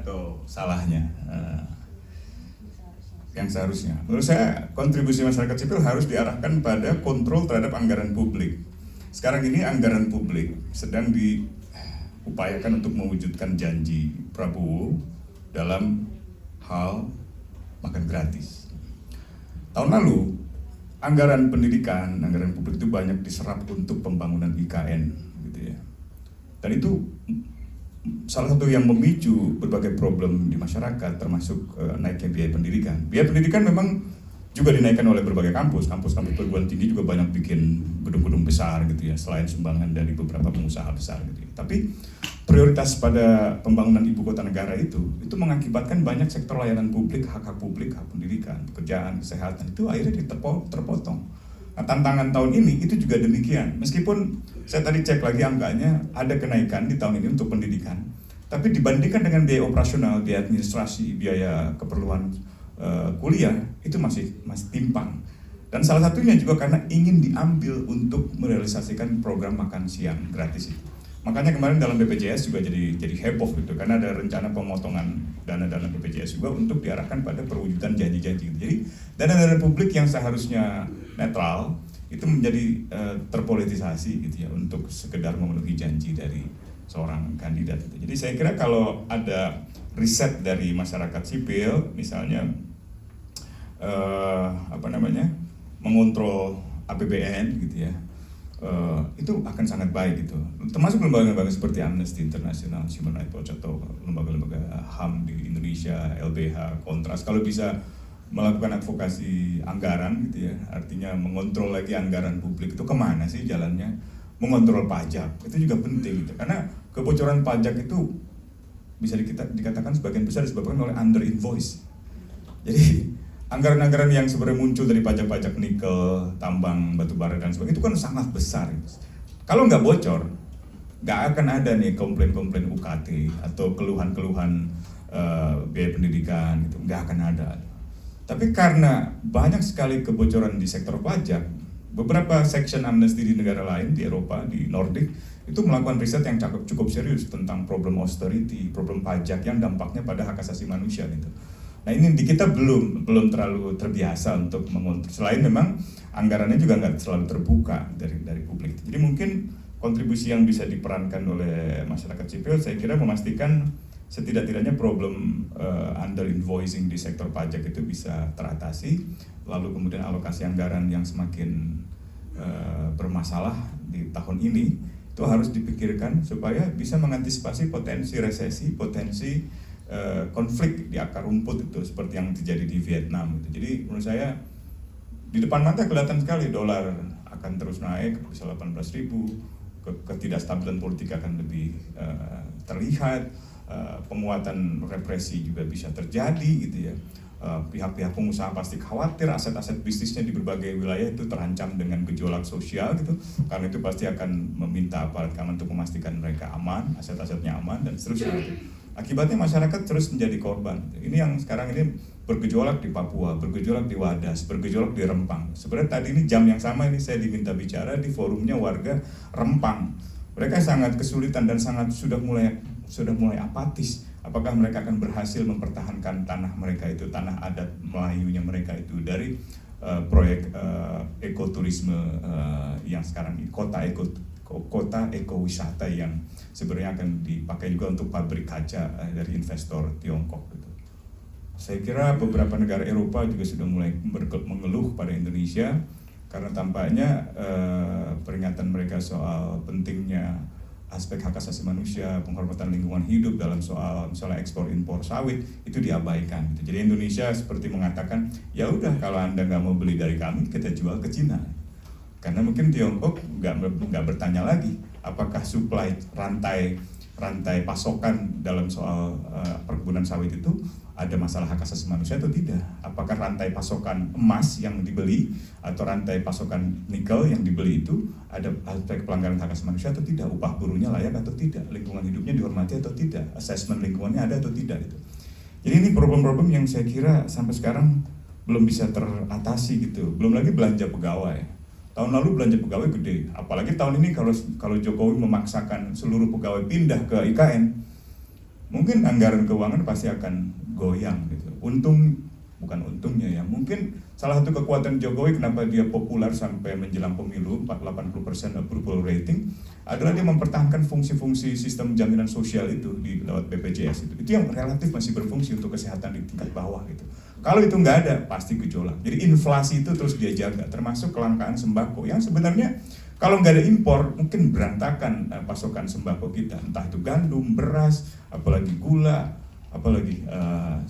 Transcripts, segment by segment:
atau salahnya yang seharusnya. Menurut saya kontribusi masyarakat sipil harus diarahkan pada kontrol terhadap anggaran publik. Sekarang ini anggaran publik sedang diupayakan untuk mewujudkan janji Prabowo dalam hal makan gratis. Tahun lalu anggaran pendidikan, anggaran publik itu banyak diserap untuk pembangunan IKN, gitu ya. Dan itu salah satu yang memicu berbagai problem di masyarakat, termasuk naiknya biaya pendidikan. Biaya pendidikan memang juga dinaikkan oleh berbagai kampus perguruan tinggi juga banyak bikin gedung-gedung besar gitu ya, selain sumbangan dari beberapa pengusaha besar gitu ya. Tapi prioritas pada pembangunan ibu kota negara itu mengakibatkan banyak sektor layanan publik, hak publik, hak pendidikan, pekerjaan, kesehatan itu akhirnya terpotong. Nah, tantangan tahun ini itu juga demikian. Meskipun saya tadi cek lagi angkanya ada kenaikan di tahun ini untuk pendidikan, tapi dibandingkan dengan biaya operasional, biaya administrasi, biaya keperluan kuliah itu masih timpang. Dan salah satunya juga karena ingin diambil untuk merealisasikan program makan siang gratis itu. Makanya kemarin dalam BPJS juga jadi heboh gitu, karena ada rencana pemotongan dana-dana BPJS juga untuk diarahkan pada perwujudan janji-janji. Jadi dana-dana publik yang seharusnya netral itu menjadi terpolitisasi gitu ya, untuk sekedar memenuhi janji dari seorang kandidat. Jadi saya kira kalau ada riset dari masyarakat sipil, misalnya mengontrol APBN gitu ya, itu akan sangat baik gitu. Termasuk lembaga-lembaga seperti Amnesty International, Human Rights Watch atau lembaga-lembaga HAM di Indonesia, LBH, Kontras, kalau bisa melakukan advokasi anggaran gitu ya, artinya mengontrol lagi anggaran publik itu kemana sih jalannya, mengontrol pajak itu juga penting gitu, karena kebocoran pajak itu bisa dikatakan sebagian besar disebabkan oleh under invoice. Jadi anggaran-anggaran yang sebenarnya muncul dari pajak-pajak nikel, tambang, batu bara dan sebagainya itu kan sangat besar. Kalau nggak bocor, nggak akan ada nih komplain-komplain UKT atau keluhan-keluhan biaya pendidikan itu nggak akan ada. Tapi karena banyak sekali kebocoran di sektor pajak, beberapa section Amnesty di negara lain, di Eropa, di Nordik, itu melakukan riset yang cukup serius tentang problem austerity, problem pajak yang dampaknya pada hak asasi manusia gitu. Nah ini di kita belum terlalu terbiasa untuk mengontrol. Selain memang anggarannya juga nggak selalu terbuka dari publik. Jadi mungkin kontribusi yang bisa diperankan oleh masyarakat sipil, saya kira memastikan setidak-tidaknya problem under invoicing di sektor pajak itu bisa teratasi. Lalu kemudian alokasi anggaran yang semakin bermasalah di tahun ini itu harus dipikirkan supaya bisa mengantisipasi potensi resesi, potensi konflik di akar rumput itu seperti yang terjadi di Vietnam gitu. Jadi menurut saya di depan mata kelihatan sekali dolar akan terus naik bisa 18.000, ketidakstabilan politik akan lebih terlihat, penguatan represi juga bisa terjadi gitu ya. Pihak-pihak pengusaha pasti khawatir aset-aset bisnisnya di berbagai wilayah itu terancam dengan gejolak sosial gitu, karena itu pasti akan meminta aparat keamanan untuk memastikan mereka aman, aset-asetnya aman dan seterusnya. Akibatnya masyarakat terus menjadi korban. Ini yang sekarang ini bergejolak di Papua, bergejolak di Wadas, bergejolak di Rempang. Sebenarnya tadi ini jam yang sama ini saya diminta bicara di forumnya warga Rempang. Mereka sangat kesulitan dan sudah mulai apatis. Apakah mereka akan berhasil mempertahankan tanah mereka itu, tanah adat Melayunya mereka itu dari proyek ekoturisme yang sekarang ini, kota ekowisata yang sebenarnya akan dipakai juga untuk pabrik kaca dari investor Tiongkok gitu. Saya kira beberapa negara Eropa juga sudah mulai mengeluh pada Indonesia karena tampaknya peringatan mereka soal pentingnya aspek hak asasi manusia, penghormatan lingkungan hidup dalam soal misalnya ekspor impor sawit itu diabaikan. Jadi Indonesia seperti mengatakan, ya udah kalau Anda nggak mau beli dari kami, kita jual ke Cina. Karena mungkin Tiongkok nggak bertanya lagi apakah supply rantai pasokan dalam soal perkebunan sawit itu ada masalah hak asasi manusia atau tidak. Apakah rantai pasokan emas yang dibeli atau rantai pasokan nikel yang dibeli itu ada aspek pelanggaran hak asasi manusia atau tidak, upah buruhnya layak atau tidak, lingkungan hidupnya dihormati atau tidak, assessment lingkungannya ada atau tidak gitu. Jadi ini problem-problem yang saya kira sampai sekarang belum bisa teratasi gitu. Belum lagi belanja pegawai. Tahun lalu belanja pegawai gede, apalagi tahun ini kalau Jokowi memaksakan seluruh pegawai pindah ke IKN, mungkin anggaran keuangan pasti akan goyang gitu. Bukan untungnya ya, mungkin salah satu kekuatan Jokowi kenapa dia populer sampai menjelang pemilu 80% approval rating adalah dia mempertahankan fungsi-fungsi sistem jaminan sosial itu di lewat BPJS itu yang relatif masih berfungsi untuk kesehatan di tingkat bawah gitu. Kalau itu nggak ada pasti gejolak. Jadi inflasi itu terus dia jaga, termasuk kelangkaan sembako yang sebenarnya kalau nggak ada impor mungkin berantakan pasokan sembako kita, entah itu gandum, beras, apalagi gula, apalagi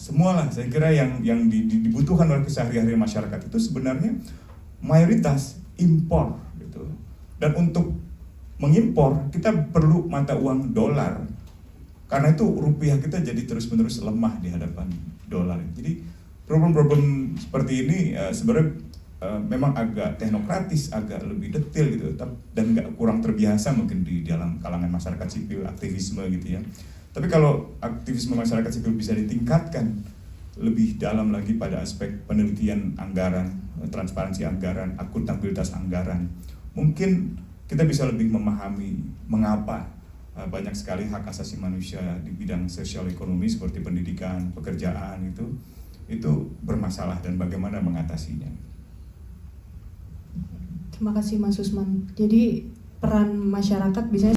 semualah. Saya kira yang dibutuhkan oleh keseharian masyarakat itu sebenarnya mayoritas impor gitu. Dan untuk mengimpor kita perlu mata uang dolar, karena itu rupiah kita jadi terus-menerus lemah di hadapan dolar. Jadi problem-problem seperti ini sebenarnya memang agak teknokratis, agak lebih detail gitu, dan nggak kurang terbiasa mungkin di dalam kalangan masyarakat sipil, aktivisme gitu ya. Tapi kalau aktivisme masyarakat sipil bisa ditingkatkan lebih dalam lagi pada aspek penelitian anggaran, transparansi anggaran, akuntabilitas anggaran, mungkin kita bisa lebih memahami mengapa banyak sekali hak asasi manusia di bidang sosial ekonomi seperti pendidikan, pekerjaan itu bermasalah dan bagaimana mengatasinya. Terima kasih Mas Usman. Jadi peran masyarakat bisa